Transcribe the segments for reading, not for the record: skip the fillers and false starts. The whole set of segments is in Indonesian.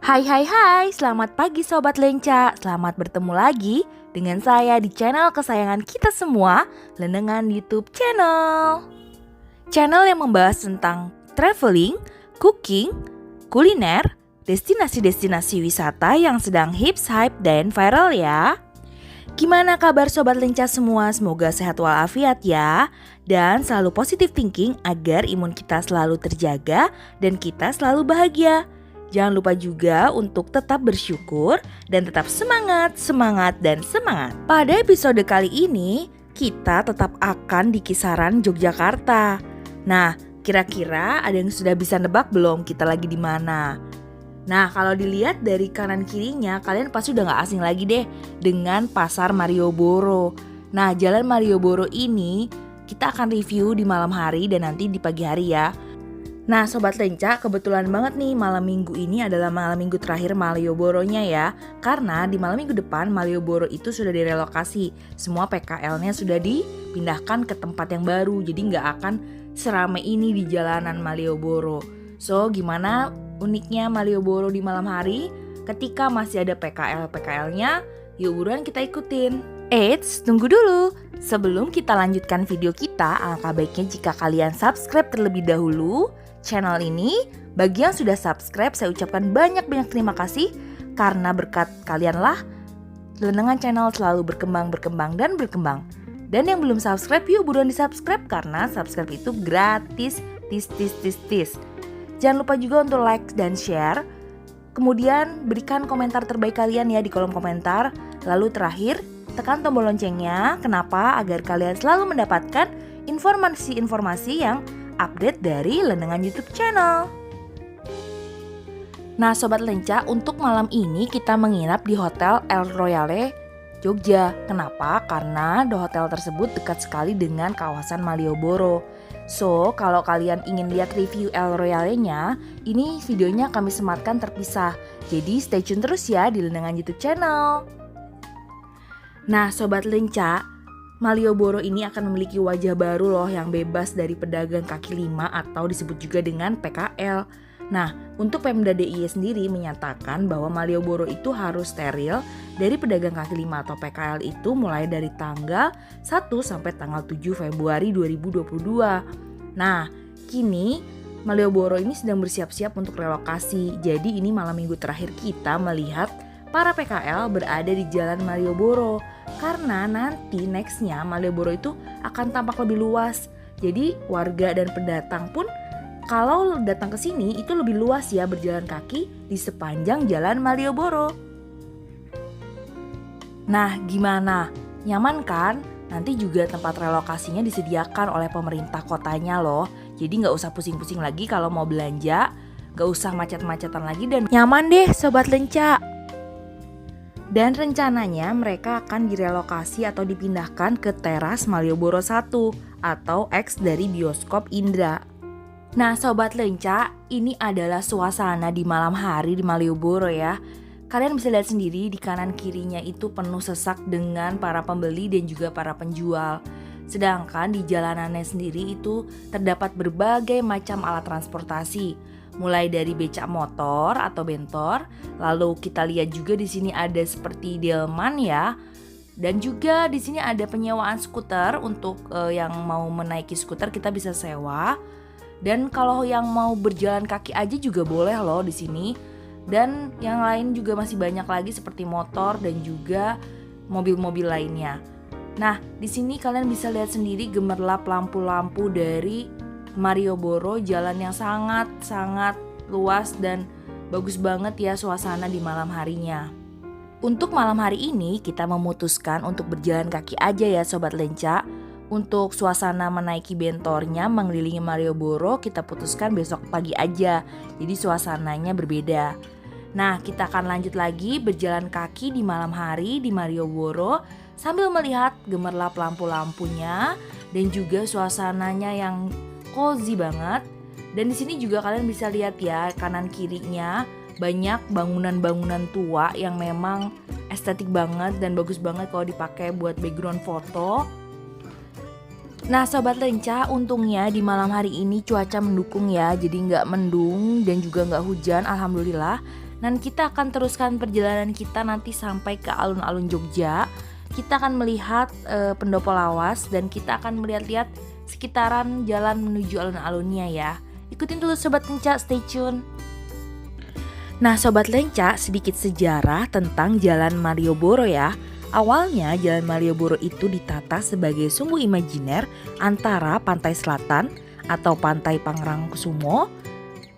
Hai hai hai, selamat pagi Sobat Lenca. Selamat bertemu lagi dengan saya di channel kesayangan kita semua, Lenengan YouTube Channel. Channel yang membahas tentang traveling, cooking, kuliner, destinasi-destinasi wisata yang sedang hits, hype, dan viral ya. Gimana kabar Sobat Lenca semua? Semoga sehat walafiat ya. Dan selalu positive thinking agar imun kita selalu terjaga dan kita selalu bahagia. Jangan lupa juga untuk tetap bersyukur dan tetap semangat, semangat, dan semangat. Pada episode kali ini, kita tetap akan di kisaran Yogyakarta. Nah, kira-kira ada yang sudah bisa nebak belum kita lagi di mana? Nah, kalau dilihat dari kanan kirinya, kalian pasti udah gak asing lagi deh dengan Pasar Malioboro. Nah, Jalan Malioboro ini kita akan review di malam hari dan nanti di pagi hari ya. Nah Sobat Lenca, kebetulan banget nih malam minggu ini adalah malam minggu terakhir Malioboro-nya ya. Karena di malam minggu depan Malioboro itu sudah direlokasi. Semua PKL-nya sudah dipindahkan ke tempat yang baru. Jadi gak akan seramai ini di jalanan Malioboro. So gimana uniknya Malioboro di malam hari? Ketika masih ada PKL-PKL-nya, yuk buruan kita ikutin. Eits, tunggu dulu. Sebelum kita lanjutkan video kita, alangkah baiknya jika kalian subscribe terlebih dahulu channel ini. Bagi yang sudah subscribe, saya ucapkan banyak-banyak terima kasih. Karena berkat kalianlah Lenengan Channel selalu berkembang, dan berkembang. Dan yang belum subscribe, yuk buruan di subscribe. Karena subscribe itu gratis. Tis. Jangan lupa juga untuk like dan share. Kemudian berikan komentar terbaik kalian ya di kolom komentar. Lalu terakhir, tekan tombol loncengnya. Kenapa? Agar kalian selalu mendapatkan informasi-informasi yang update dari Lenengan YouTube Channel. Nah Sobat Lenca, untuk malam ini kita menginap di Hotel El Royale Jogja. Kenapa? Karena di hotel tersebut dekat sekali dengan kawasan Malioboro. So, kalau kalian ingin lihat review El Royale-nya, ini videonya kami sematkan terpisah. Jadi stay tune terus ya di Lenengan YouTube Channel. Nah Sobat Lenca, Malioboro ini akan memiliki wajah baru loh yang bebas dari pedagang kaki lima atau disebut juga dengan PKL. Nah, untuk Pemda DIY sendiri menyatakan bahwa Malioboro itu harus steril dari pedagang kaki lima atau PKL itu mulai dari tanggal 1 sampai tanggal 7 Februari 2022. Nah, kini Malioboro ini sedang bersiap-siap untuk relokasi. Jadi ini malam minggu terakhir kita melihat para PKL berada di Jalan Malioboro. Karena nanti nextnya Malioboro itu akan tampak lebih luas. Jadi warga dan pendatang pun kalau datang ke sini itu lebih luas ya berjalan kaki di sepanjang Jalan Malioboro. Nah gimana? Nyaman kan? Nanti juga tempat relokasinya disediakan oleh pemerintah kotanya loh. Jadi gak usah pusing-pusing lagi kalau mau belanja. Gak usah macet-macetan lagi dan nyaman deh Sobat Lenca. Dan rencananya mereka akan direlokasi atau dipindahkan ke teras Malioboro 1 atau X dari bioskop Indra. Nah Sobat Lenca, ini adalah suasana di malam hari di Malioboro ya. Kalian bisa lihat sendiri di kanan kirinya itu penuh sesak dengan para pembeli dan juga para penjual. Sedangkan di jalanannya sendiri itu terdapat berbagai macam alat transportasi. Mulai dari becak motor atau bentor, lalu kita lihat juga di sini ada seperti delman ya, dan juga di sini ada penyewaan skuter untuk yang mau menaiki skuter kita bisa sewa, dan kalau yang mau berjalan kaki aja juga boleh loh di sini, dan yang lain juga masih banyak lagi seperti motor dan juga mobil-mobil lainnya. Nah di sini kalian bisa lihat sendiri gemerlap lampu-lampu dari Malioboro, jalan yang sangat luas dan bagus banget ya suasana di malam harinya. Untuk malam hari ini kita memutuskan untuk berjalan kaki aja ya Sobat Lenca. Untuk suasana menaiki bentornya mengelilingi Malioboro kita putuskan besok pagi aja. Jadi suasananya berbeda. Nah kita akan lanjut lagi berjalan kaki di malam hari di Malioboro sambil melihat gemerlap lampu-lampunya dan juga suasananya yang cozy banget. Dan di sini juga kalian bisa lihat ya kanan kirinya banyak bangunan-bangunan tua yang memang estetik banget dan bagus banget kalau dipakai buat background foto. Nah Sobat Lenca, untungnya di malam hari ini cuaca mendukung ya. Jadi nggak mendung dan juga nggak hujan, alhamdulillah. Dan kita akan teruskan perjalanan kita nanti sampai ke alun-alun Jogja. Kita akan melihat pendopo lawas dan kita akan melihat-lihat sekitaran jalan menuju alun-alunnya ya. Ikutin terus Sobat Lenca, stay tune. Nah Sobat Lenca, sedikit sejarah tentang Jalan Malioboro ya. Awalnya Jalan Malioboro itu ditata sebagai sumbu imajiner antara pantai selatan atau pantai Pangrangokusumo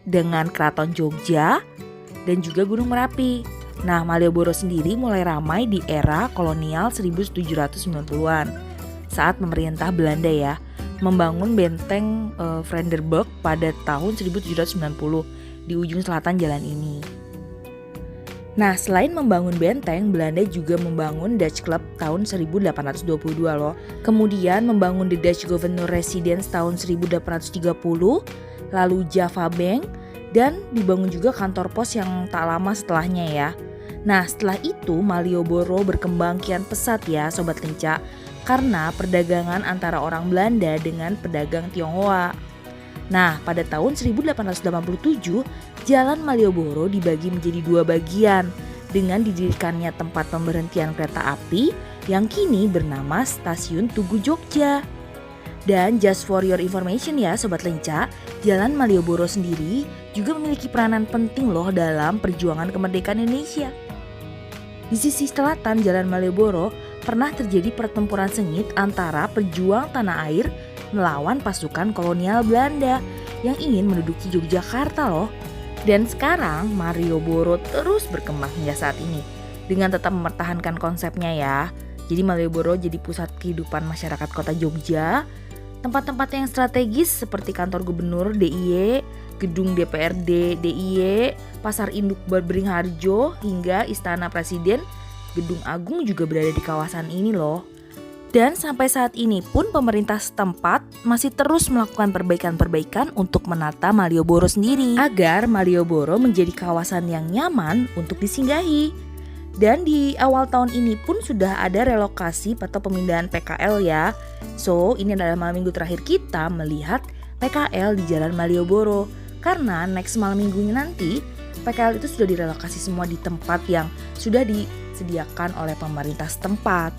dengan Keraton Jogja dan juga Gunung Merapi. Nah, Malioboro sendiri mulai ramai di era kolonial 1790-an saat pemerintah Belanda ya membangun benteng Vredenburg pada tahun 1790 di ujung selatan jalan ini. Nah, selain membangun benteng, Belanda juga membangun Dutch Club tahun 1822 loh. Kemudian membangun The Dutch Governor Residence tahun 1830, lalu Java Bank, dan dibangun juga kantor pos yang tak lama setelahnya ya. Nah setelah itu Malioboro berkembang kian pesat ya Sobat Lenca, karena perdagangan antara orang Belanda dengan pedagang Tionghoa. Nah pada tahun 1887 Jalan Malioboro dibagi menjadi 2 bagian dengan didirikannya tempat pemberhentian kereta api yang kini bernama Stasiun Tugu Jogja. Dan just for your information ya Sobat Lenca, Jalan Malioboro sendiri juga memiliki peranan penting loh dalam perjuangan kemerdekaan Indonesia. Di sisi selatan Jalan Malioboro pernah terjadi pertempuran sengit antara pejuang tanah air melawan pasukan kolonial Belanda yang ingin menduduki Yogyakarta loh. Dan sekarang Malioboro terus berkembang hingga saat ini dengan tetap mempertahankan konsepnya ya. Jadi Malioboro jadi pusat kehidupan masyarakat kota Jogja. Tempat-tempat yang strategis seperti kantor gubernur DIY, gedung DPRD DIY, pasar induk Beringharjo hingga istana presiden, gedung agung juga berada di kawasan ini loh. Dan sampai saat ini pun pemerintah setempat masih terus melakukan perbaikan-perbaikan untuk menata Malioboro sendiri agar Malioboro menjadi kawasan yang nyaman untuk disinggahi. Dan di awal tahun ini pun sudah ada relokasi atau pemindahan PKL ya. So ini adalah malam minggu terakhir kita melihat PKL di Jalan Malioboro. Karena next malam minggunya nanti PKL itu sudah direlokasi semua di tempat yang sudah disediakan oleh pemerintah setempat.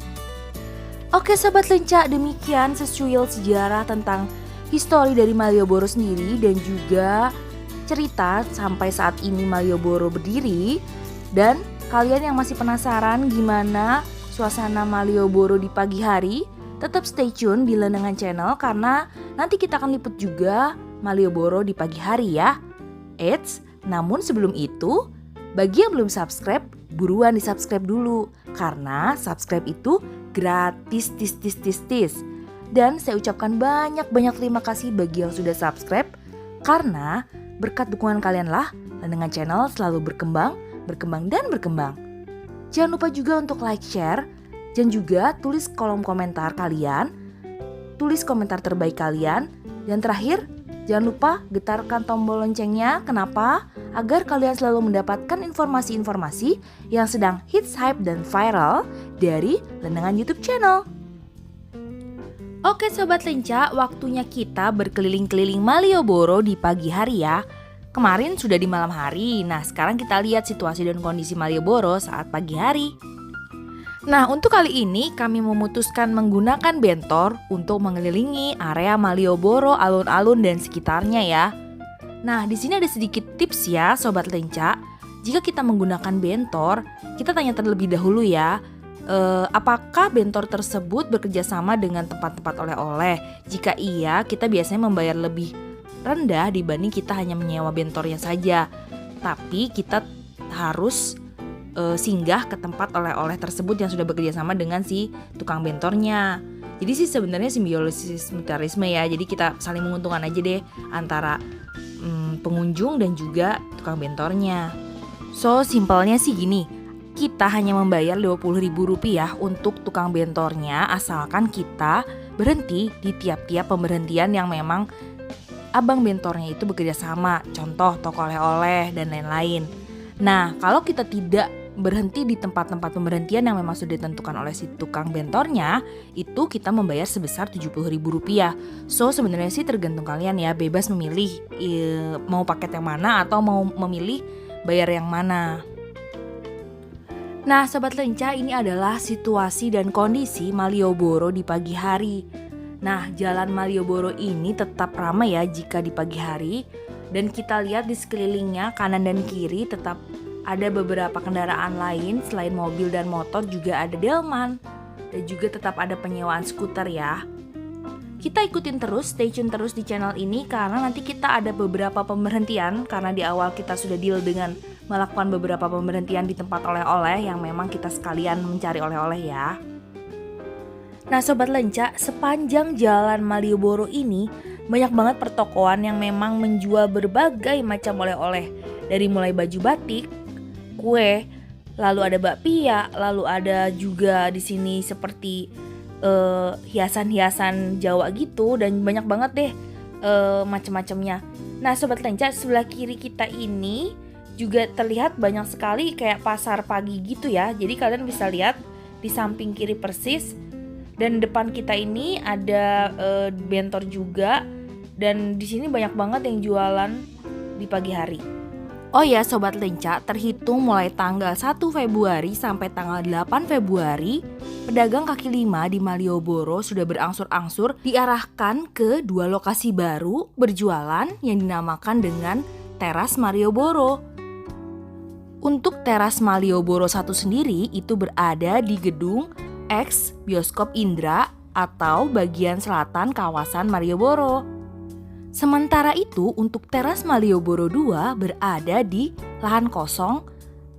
Oke Sobat Lenca, demikian sesuai sejarah tentang histori dari Malioboro sendiri dan juga cerita sampai saat ini Malioboro berdiri. Dan kalian yang masih penasaran gimana suasana Malioboro di pagi hari, tetap stay tune di Lenengan Channel karena nanti kita akan liput juga Malioboro di pagi hari ya. Eits, namun sebelum itu, bagi yang belum subscribe, buruan di subscribe dulu karena subscribe itu gratis tis. Dan saya ucapkan banyak terima kasih bagi yang sudah subscribe karena berkat dukungan kalian lah Lenengan Channel selalu berkembang. Jangan lupa juga untuk like, share, dan juga tulis kolom komentar kalian, tulis komentar terbaik kalian, dan terakhir jangan lupa getarkan tombol loncengnya. Kenapa? Agar kalian selalu mendapatkan informasi-informasi yang sedang hits, hype, dan viral dari Lenengan YouTube channel. Oke Sobat Lenca, waktunya kita berkeliling-keliling Malioboro di pagi hari ya. Kemarin sudah di malam hari, nah sekarang kita lihat situasi dan kondisi Malioboro saat pagi hari. Nah untuk kali ini kami memutuskan menggunakan bentor untuk mengelilingi area Malioboro, alun-alun dan sekitarnya ya. Nah di sini ada sedikit tips ya Sobat Lenca. Jika kita menggunakan bentor, kita tanya terlebih dahulu ya. Apakah bentor tersebut bekerja sama dengan tempat-tempat oleh-oleh? Jika iya, kita biasanya membayar lebih rendah dibanding kita hanya menyewa bentornya saja. Tapi kita harus singgah ke tempat oleh-oleh tersebut yang sudah bekerja sama dengan si tukang bentornya. Jadi sih sebenarnya simbiosis mutualisme ya. Jadi kita saling menguntungkan aja deh antara pengunjung dan juga tukang bentornya. So simpelnya sih gini, kita hanya membayar Rp20.000 untuk tukang bentornya asalkan kita berhenti di tiap-tiap pemberhentian yang memang abang bentornya itu bekerja sama, contoh toko oleh-oleh dan lain-lain. Nah, kalau kita tidak berhenti di tempat-tempat pemberhentian yang memang sudah ditentukan oleh si tukang bentornya, itu kita membayar sebesar Rp70.000. So, sebenarnya sih tergantung kalian ya, bebas memilih mau paket yang mana atau mau memilih bayar yang mana. Nah Sobat Lenca, ini adalah situasi dan kondisi Malioboro di pagi hari. Nah jalan Malioboro ini tetap ramai ya jika di pagi hari. Dan kita lihat di sekelilingnya kanan dan kiri tetap ada beberapa kendaraan lain. Selain mobil dan motor juga ada delman. Dan juga tetap ada penyewaan skuter ya. Kita ikutin terus, stay tune terus di channel ini karena nanti kita ada beberapa pemberhentian. Karena di awal kita sudah deal dengan melakukan beberapa pemberhentian di tempat oleh-oleh yang memang kita sekalian mencari oleh-oleh ya. Nah Sobat Lenca, sepanjang jalan Malioboro ini banyak banget pertokoan yang memang menjual berbagai macam oleh-oleh. Dari mulai baju batik, kue, lalu ada bakpia, lalu ada juga di sini seperti hiasan-hiasan Jawa gitu dan banyak banget deh macam-macamnya. Nah Sobat Lenca, sebelah kiri kita ini juga terlihat banyak sekali kayak pasar pagi gitu ya. Jadi kalian bisa lihat di samping kiri persis dan depan kita ini ada bentor juga dan di sini banyak banget yang jualan di pagi hari. Oh ya Sobat Lenca, terhitung mulai tanggal 1 Februari sampai tanggal 8 Februari, pedagang kaki lima di Malioboro sudah berangsur-angsur diarahkan ke dua lokasi baru berjualan yang dinamakan dengan Teras Malioboro. Untuk Teras Malioboro 1 sendiri itu berada di gedung X Bioskop Indra atau bagian selatan kawasan Malioboro. Sementara itu untuk Teras Malioboro 2 berada di lahan kosong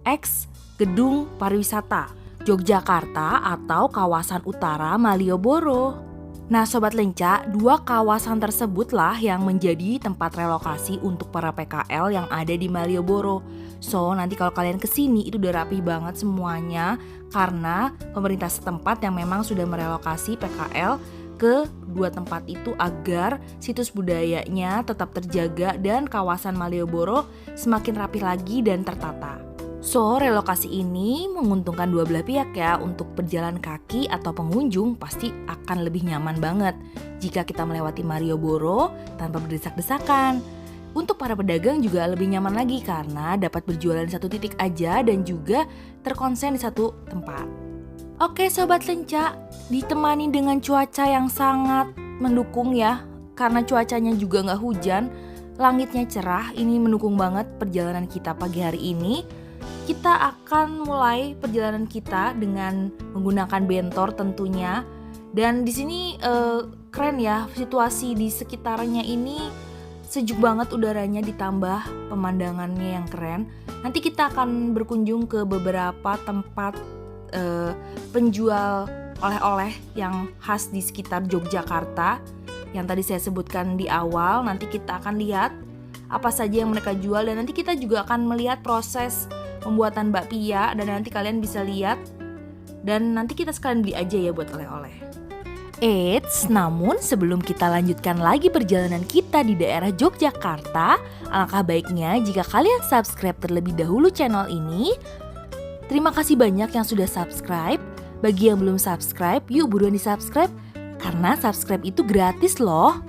X Gedung Pariwisata Yogyakarta atau kawasan utara Malioboro. Nah Sobat Lenca, dua kawasan tersebutlah yang menjadi tempat relokasi untuk para PKL yang ada di Malioboro. So nanti kalau kalian kesini itu udah rapi banget semuanya karena pemerintah setempat yang memang sudah merelokasi PKL ke dua tempat itu agar situs budayanya tetap terjaga dan kawasan Malioboro semakin rapi lagi dan tertata. So, relokasi ini menguntungkan dua belah pihak ya. Untuk berjalan kaki atau pengunjung pasti akan lebih nyaman banget jika kita melewati Malioboro tanpa berdesak-desakan. Untuk para pedagang juga lebih nyaman lagi karena dapat berjualan di satu titik aja dan juga terkonsen di satu tempat. Oke Sobat Lenca, ditemani dengan cuaca yang sangat mendukung ya. Karena cuacanya juga gak hujan, langitnya cerah, ini mendukung banget perjalanan kita pagi hari ini. Kita akan mulai perjalanan kita dengan menggunakan bentor tentunya. Dan di sini keren ya, situasi di sekitarnya ini sejuk banget udaranya ditambah pemandangannya yang keren. Nanti kita akan berkunjung ke beberapa tempat penjual oleh-oleh yang khas di sekitar Yogyakarta yang tadi saya sebutkan di awal. Nanti kita akan lihat apa saja yang mereka jual dan nanti kita juga akan melihat proses pembuatan bakpia dan nanti kalian bisa lihat dan nanti kita sekalian beli aja ya buat oleh-oleh. Eits, namun sebelum kita lanjutkan lagi perjalanan kita di daerah Yogyakarta, alangkah baiknya jika kalian subscribe terlebih dahulu channel ini. Terima kasih banyak yang sudah subscribe. Bagi yang belum subscribe, yuk buruan di subscribe karena subscribe itu gratis loh.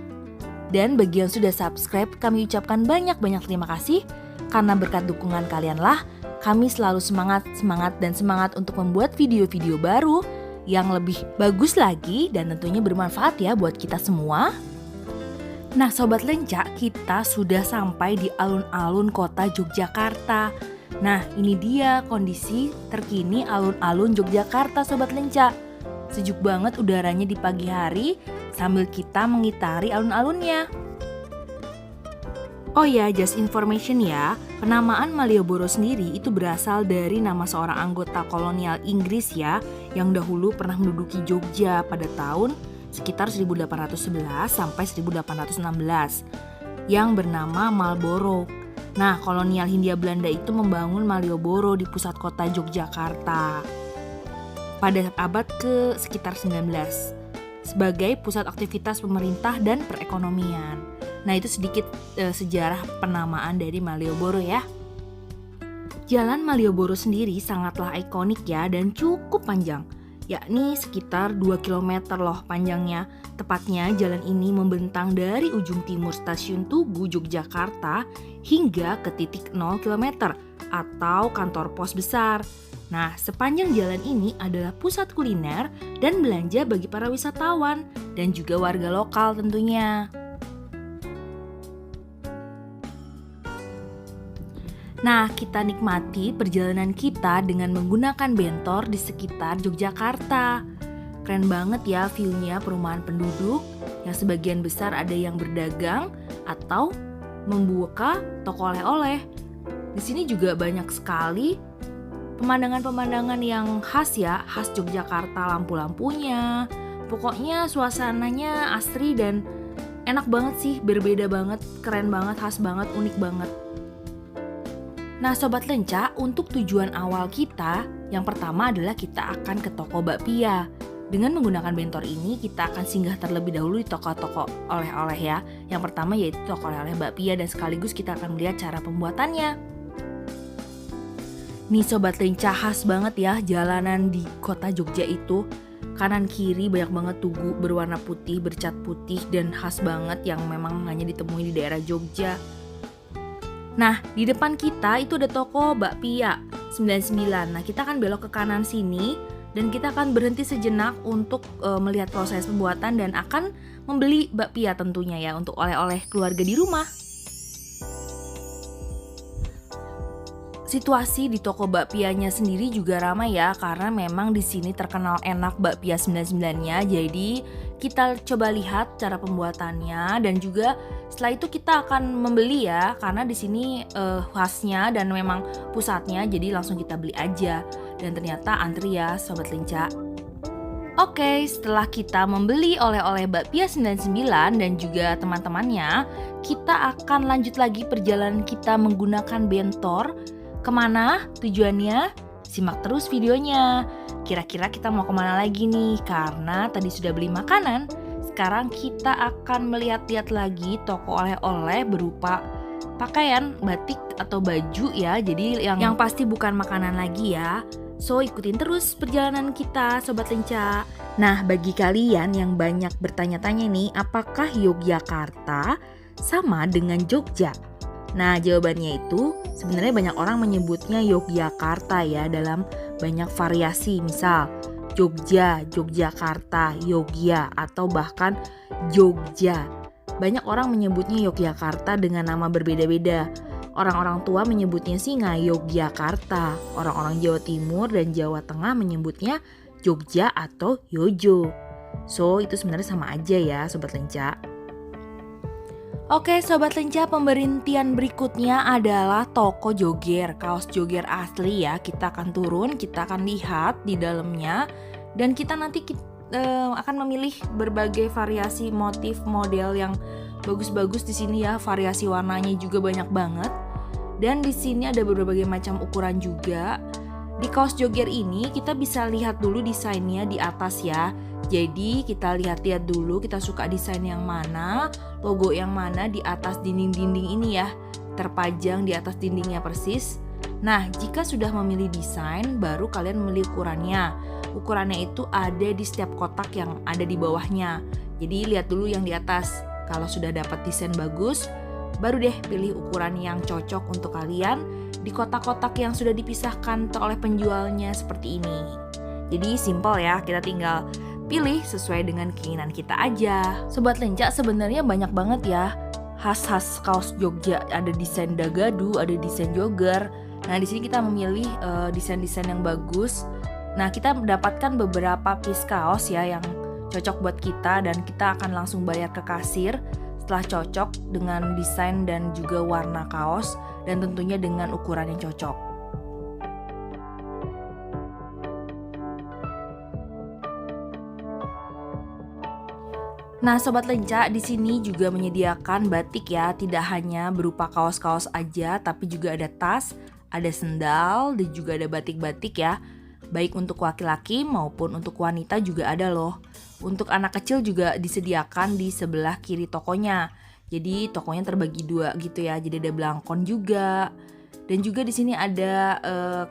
Dan bagi yang sudah subscribe, kami ucapkan banyak-banyak terima kasih karena berkat dukungan kalianlah kami selalu semangat untuk membuat video-video baru yang lebih bagus lagi dan tentunya bermanfaat ya buat kita semua. Nah Sobat Lenca, kita sudah sampai di alun-alun kota Yogyakarta. Nah ini dia kondisi terkini alun-alun Yogyakarta Sobat Lenca. Sejuk banget udaranya di pagi hari sambil kita mengitari alun-alunnya. Oh ya, just information ya, penamaan Malioboro sendiri itu berasal dari nama seorang anggota kolonial Inggris ya, yang dahulu pernah menduduki Jogja pada tahun sekitar 1811 sampai 1816, yang bernama Marlborough. Nah, kolonial Hindia Belanda itu membangun Malioboro di pusat kota Yogyakarta pada abad ke sekitar 19 sebagai pusat aktivitas pemerintah dan perekonomian. Nah, itu sedikit sejarah penamaan dari Malioboro ya. Jalan Malioboro sendiri sangatlah ikonik ya dan cukup panjang. yakni sekitar 2 km loh panjangnya. Tepatnya jalan ini membentang dari ujung timur stasiun Tugu Yogyakarta hingga ke titik 0 km atau kantor pos besar. Nah, sepanjang jalan ini adalah pusat kuliner dan belanja bagi para wisatawan dan juga warga lokal tentunya. Nah, kita nikmati perjalanan kita dengan menggunakan bentor di sekitar Yogyakarta. Keren banget ya view-nya perumahan penduduk yang sebagian besar ada yang berdagang atau membuka toko oleh-oleh. Di sini juga banyak sekali pemandangan-pemandangan yang khas ya, khas Yogyakarta, lampu-lampunya. Pokoknya suasananya asri dan enak banget sih, berbeda banget, keren banget, khas banget, unik banget. Nah Sobat Lenca, untuk tujuan awal kita, yang pertama adalah kita akan ke toko bakpia. Dengan menggunakan bentor ini, kita akan singgah terlebih dahulu di toko-toko oleh-oleh ya. Yang pertama yaitu toko oleh-oleh bakpia dan sekaligus kita akan melihat cara pembuatannya. Nih Sobat Lenca, khas banget ya jalanan di kota Jogja itu. Kanan kiri banyak banget tugu berwarna putih, bercat putih dan khas banget yang memang hanya ditemui di daerah Jogja. Nah, di depan kita itu ada toko bakpia 99. Nah, kita akan belok ke kanan sini dan kita akan berhenti sejenak untuk melihat proses pembuatan dan akan membeli bakpia tentunya ya untuk oleh-oleh keluarga di rumah. Situasi di toko bakpianya sendiri juga ramai ya, karena memang di sini terkenal enak bakpia 99-nya. Jadi kita coba lihat cara pembuatannya dan juga setelah itu kita akan membeli ya, karena di sini khasnya dan memang pusatnya, jadi langsung kita beli aja. Dan ternyata antri ya Sobat Lenca. Oke, setelah kita membeli oleh-oleh bakpia 99 dan juga teman-temannya, kita akan lanjut lagi perjalanan kita menggunakan bentor. Kemana tujuannya? Simak terus videonya. Kira-kira kita mau kemana lagi nih? Karena tadi sudah beli makanan, sekarang kita akan melihat-lihat lagi toko oleh-oleh berupa pakaian, batik atau baju ya. Jadi yang pasti bukan makanan lagi ya. So ikutin terus perjalanan kita Sobat Lenca. Nah bagi kalian yang banyak bertanya-tanya nih, apakah Yogyakarta sama dengan Jogja? Nah jawabannya itu sebenarnya banyak orang menyebutnya Yogyakarta ya dalam banyak variasi, misal Jogja, Yogyakarta, Yogya atau bahkan Jogja. Banyak orang menyebutnya Yogyakarta dengan nama berbeda-beda. Orang-orang tua menyebutnya sih nggak Yogyakarta, orang-orang Jawa Timur dan Jawa Tengah menyebutnya Jogja atau Yojo. So itu sebenarnya sama aja ya Sobat Lenca. Oke Sobat Lenca, pemberhentian berikutnya adalah toko joger, kaos joger asli ya. Kita akan turun, kita akan lihat di dalamnya dan kita nanti akan memilih berbagai variasi motif model yang bagus-bagus di sini ya. Variasi warnanya juga banyak banget. Dan di sini ada berbagai macam ukuran juga. Di kaos joger ini kita bisa lihat dulu desainnya di atas ya. Jadi kita lihat-lihat dulu kita suka desain yang mana, logo yang mana di atas dinding-dinding ini ya, terpajang di atas dindingnya persis. Nah jika sudah memilih desain baru kalian memilih ukurannya. Ukurannya itu ada di setiap kotak yang ada di bawahnya. Jadi lihat dulu yang di atas. Kalau sudah dapat desain bagus, baru deh pilih ukuran yang cocok untuk kalian di kotak-kotak yang sudah dipisahkan oleh penjualnya seperti ini. Jadi simple ya, kita tinggal pilih sesuai dengan keinginan kita aja. Sobat Lenca, sebenarnya banyak banget ya khas-khas kaos Jogja. Ada desain dagadu, ada desain jogger. Nah di sini kita memilih desain-desain yang bagus. Nah kita mendapatkan beberapa piece kaos ya yang cocok buat kita dan kita akan langsung bayar ke kasir setelah cocok dengan desain dan juga warna kaos dan tentunya dengan ukuran yang cocok. Nah Sobat Lenca, di sini juga menyediakan batik ya, tidak hanya berupa kaos-kaos aja tapi juga ada tas, ada sendal dan juga ada batik-batik ya. Baik untuk laki-laki maupun untuk wanita juga ada loh. Untuk anak kecil juga disediakan di sebelah kiri tokonya. Jadi tokonya terbagi dua gitu ya. Jadi ada belangkon juga. Dan juga di sini ada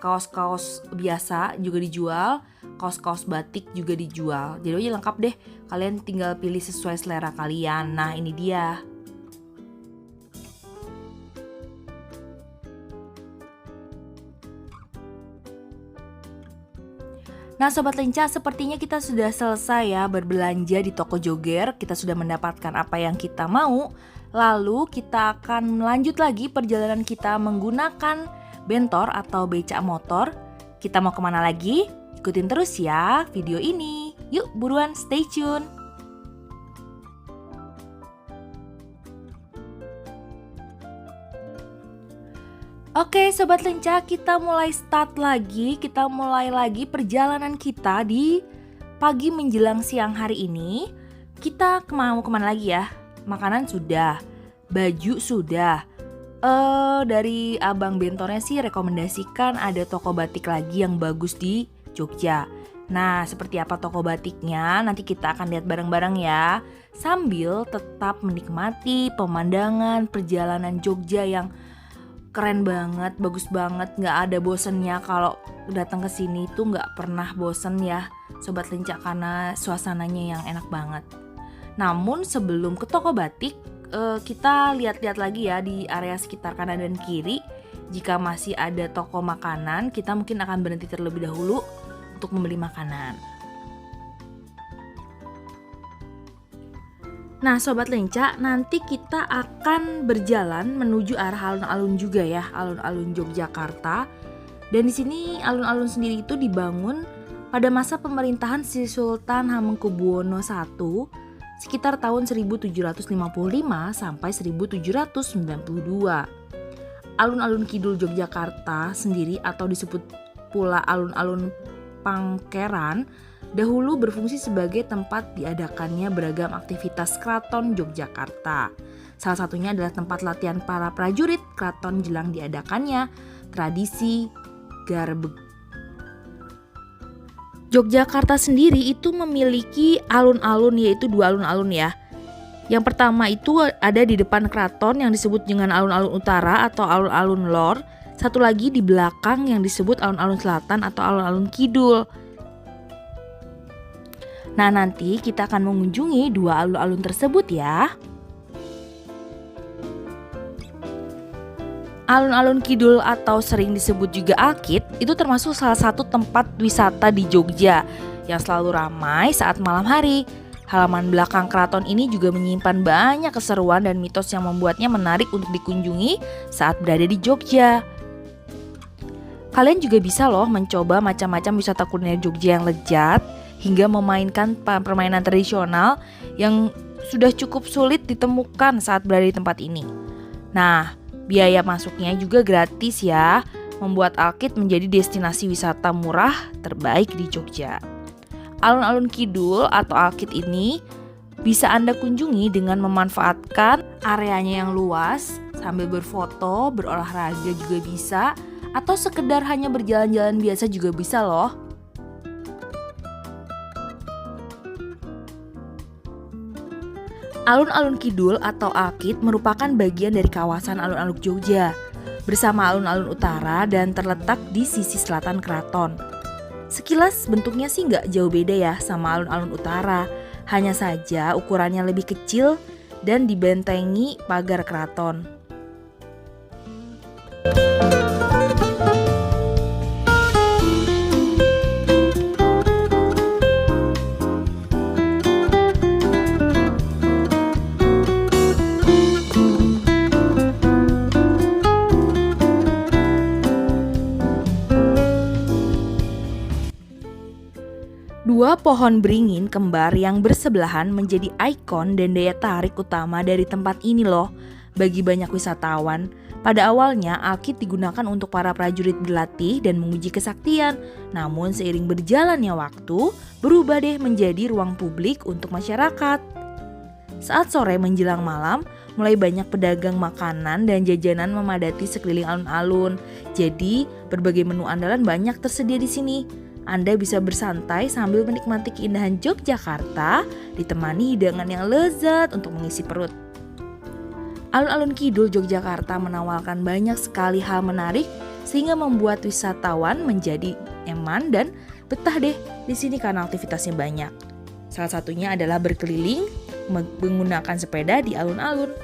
kaos-kaos biasa juga dijual. kaos-kaos batik juga dijual. Jadi lengkap deh, kalian tinggal pilih sesuai selera kalian. Nah ini dia. Nah Sobat Lenca, sepertinya kita sudah selesai ya berbelanja di toko Joger. Kita sudah mendapatkan apa yang kita mau. Lalu kita akan lanjut lagi perjalanan kita menggunakan bentor atau becak motor. Kita mau kemana lagi? Ikutin terus ya video ini. Yuk buruan stay tune. Oke Sobat Lenca, kita mulai start lagi. Kita mulai lagi perjalanan kita di pagi menjelang siang hari ini. Kita mau kemana lagi ya? Makanan sudah, baju sudah. Dari abang bentornya sih rekomendasikan ada toko batik lagi yang bagus di Jogja. Nah seperti apa toko batiknya nanti kita akan lihat bareng-bareng ya. Sambil tetap menikmati pemandangan perjalanan Jogja yang keren banget, bagus banget, nggak ada bosennya. Kalau datang ke sini tuh nggak pernah bosen ya Sobat Lenca, karena suasananya yang enak banget. Namun sebelum ke toko batik, kita lihat-lihat lagi ya di area sekitar kanan dan kiri. Jika masih ada toko makanan, kita mungkin akan berhenti terlebih dahulu untuk membeli makanan. Nah Sobat Lenca, nanti kita akan berjalan menuju arah alun-alun juga ya, alun-alun Yogyakarta. Dan di sini alun-alun sendiri itu dibangun pada masa pemerintahan Sri Sultan Hamengkubuwono I sekitar tahun 1755 sampai 1792. Alun-alun Kidul Yogyakarta sendiri atau disebut pula alun-alun Pangkeran dahulu berfungsi sebagai tempat diadakannya beragam aktivitas Keraton Yogyakarta. Salah satunya adalah tempat latihan para prajurit keraton jelang diadakannya tradisi garbeg. Yogyakarta sendiri itu memiliki alun-alun, yaitu 2 alun-alun ya. Yang pertama itu ada di depan keraton yang disebut dengan alun-alun utara atau alun-alun lor. Satu lagi di belakang yang disebut alun-alun selatan atau alun-alun kidul. Nah nanti kita akan mengunjungi 2 alun-alun tersebut ya. Alun-alun Kidul atau sering disebut juga Alkit itu termasuk salah satu tempat wisata di Jogja yang selalu ramai saat malam hari. Halaman belakang keraton ini juga menyimpan banyak keseruan dan mitos yang membuatnya menarik untuk dikunjungi saat berada di Jogja. Kalian juga bisa loh mencoba macam-macam wisata kuliner Jogja yang lezat, hingga memainkan permainan tradisional yang sudah cukup sulit ditemukan saat berada di tempat ini. Nah, biaya masuknya juga gratis ya, membuat Alkit menjadi destinasi wisata murah terbaik di Jogja. Alun-alun Kidul atau Alkit ini bisa Anda kunjungi dengan memanfaatkan areanya yang luas, sambil berfoto, berolahraga juga bisa, atau sekedar hanya berjalan-jalan biasa juga bisa loh. Alun-alun Kidul atau Alkit merupakan bagian dari kawasan alun-alun Jogja bersama alun-alun utara dan terletak di sisi selatan keraton. Sekilas bentuknya sih nggak jauh beda ya sama alun-alun utara, hanya saja ukurannya lebih kecil dan dibentengi pagar keraton. Dua pohon beringin kembar yang bersebelahan menjadi ikon dan daya tarik utama dari tempat ini loh bagi banyak wisatawan. Pada awalnya Alkit digunakan untuk para prajurit berlatih dan menguji kesaktian. Namun seiring berjalannya waktu berubah deh menjadi ruang publik untuk masyarakat. Saat sore menjelang malam mulai banyak pedagang makanan dan jajanan memadati sekeliling alun-alun. Jadi berbagai menu andalan banyak tersedia di sini. Anda bisa bersantai sambil menikmati keindahan Yogyakarta, ditemani hidangan yang lezat untuk mengisi perut. Alun-alun Kidul Yogyakarta menawarkan banyak sekali hal menarik sehingga membuat wisatawan menjadi nyaman dan Betah deh di sini karena aktivitasnya banyak. Salah satunya adalah berkeliling menggunakan sepeda di alun-alun.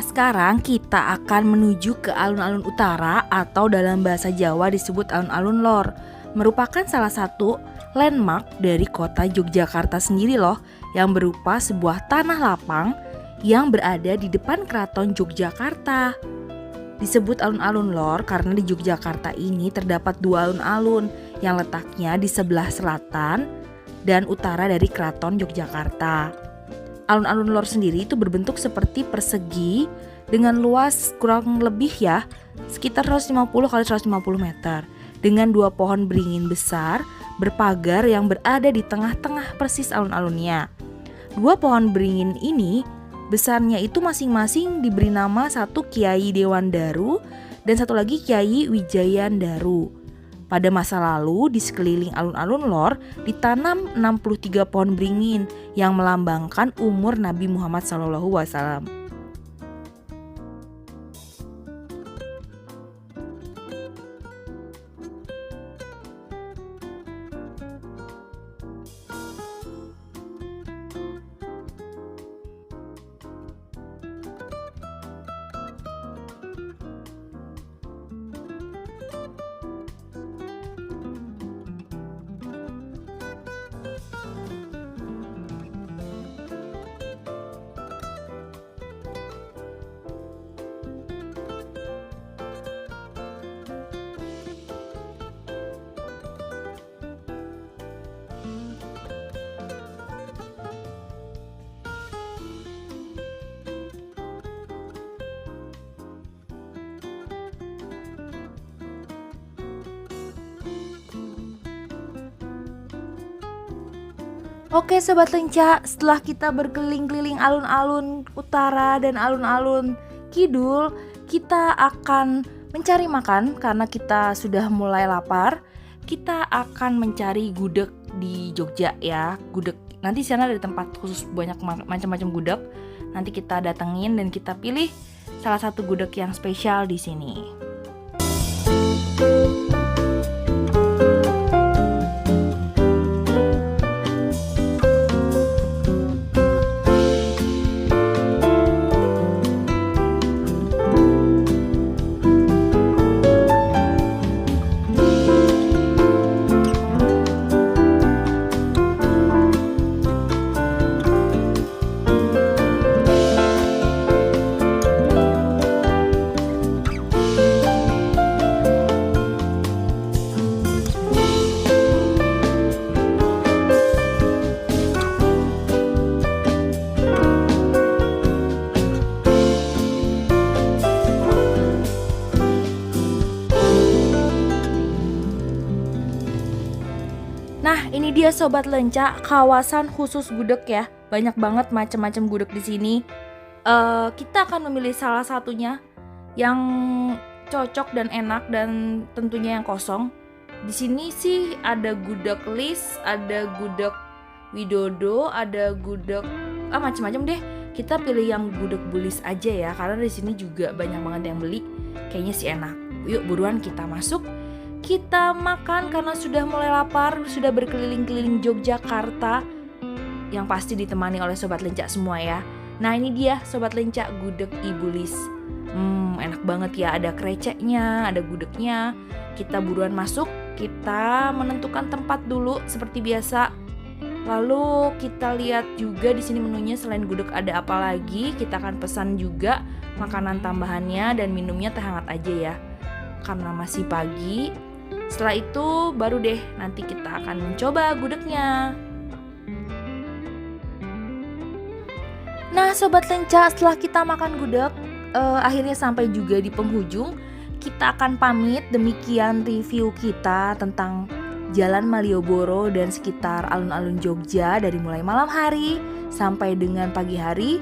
sekarang kita akan menuju ke alun-alun utara atau dalam bahasa Jawa disebut alun-alun lor. Merupakan salah satu landmark dari kota Yogyakarta sendiri loh, yang berupa sebuah tanah lapang yang berada di depan keraton Yogyakarta. Disebut alun-alun lor karena di Yogyakarta ini terdapat dua alun-alun yang letaknya di sebelah selatan dan utara dari keraton Yogyakarta. Alun-alun lor sendiri itu berbentuk seperti persegi dengan luas kurang lebih ya sekitar 150 x 150 meter dengan dua pohon beringin besar berpagar yang berada di tengah-tengah persis alun-alunnya. Dua pohon beringin ini besarnya itu masing-masing diberi nama, satu Kiai Dewandaru dan satu lagi Kiai Wijayandaru. Pada masa lalu di sekeliling alun-alun lor ditanam 63 pohon beringin yang melambangkan umur Nabi Muhammad SAW. Oke Sobat Lenca, setelah kita berkeliling-keliling alun-alun utara dan alun-alun kidul, kita akan mencari makan karena kita sudah mulai lapar. Kita akan mencari gudeg di Jogja ya, gudeg. Nanti di sana ada tempat khusus banyak macam-macam gudeg. Nanti kita datengin dan kita pilih salah satu gudeg yang spesial di sini. Nah, ini dia Sobat Lenca, kawasan khusus gudeg ya. Banyak banget macam-macam gudeg di sini. Kita akan memilih salah satunya yang cocok dan enak dan tentunya yang kosong. Di sini sih ada gudeg Lis, ada gudeg Widodo, ada gudeg macam-macam deh. Kita pilih yang gudeg Bulis aja ya, karena di sini juga banyak banget yang beli. Kayaknya sih enak. Yuk buruan kita masuk. Kita makan karena sudah mulai lapar, sudah berkeliling-keliling Yogyakarta yang pasti ditemani oleh Sobat Lenca semua ya. Nah ini dia Sobat Lenca, gudeg Ibu Lis. Enak banget ya, ada kreceknya, ada gudegnya. Kita buruan masuk, kita menentukan tempat dulu seperti biasa. Lalu kita lihat juga di sini menunya, selain gudeg ada apa lagi. Kita akan pesan juga makanan tambahannya dan minumnya teh hangat aja ya, karena masih pagi. Setelah itu baru deh nanti kita akan mencoba gudegnya. Nah Sobat Lenca, setelah kita makan gudeg, akhirnya sampai juga di penghujung. Kita akan pamit. Demikian review kita tentang Jalan Malioboro dan sekitar alun-alun Jogja dari mulai malam hari sampai dengan pagi hari.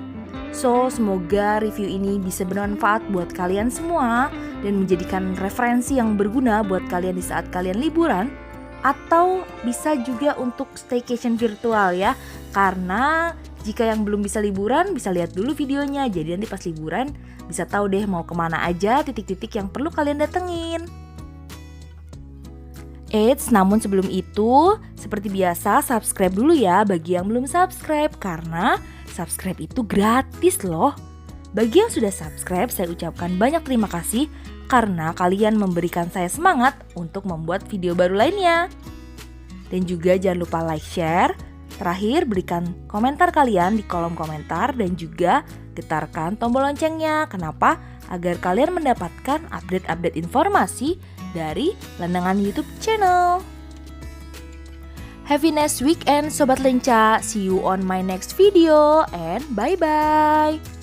So, semoga review ini bisa bermanfaat buat kalian semua dan menjadikan referensi yang berguna buat kalian di saat kalian liburan, atau bisa juga untuk staycation virtual ya. Karena jika yang belum bisa liburan bisa lihat dulu videonya, jadi nanti pas liburan bisa tahu deh mau kemana aja, titik-titik yang perlu kalian datengin. Namun sebelum itu, seperti biasa subscribe dulu ya bagi yang belum subscribe, karena subscribe itu gratis loh. Bagi yang sudah subscribe, saya ucapkan banyak terima kasih karena kalian memberikan saya semangat untuk membuat video baru lainnya. Dan juga jangan lupa like, share. Terakhir, berikan komentar kalian di kolom komentar dan juga getarkan tombol loncengnya. Kenapa? Agar kalian mendapatkan update-update informasi dari Lenengan YouTube channel. Have a nice weekend Sobat Lenca. See you on my next video and bye-bye.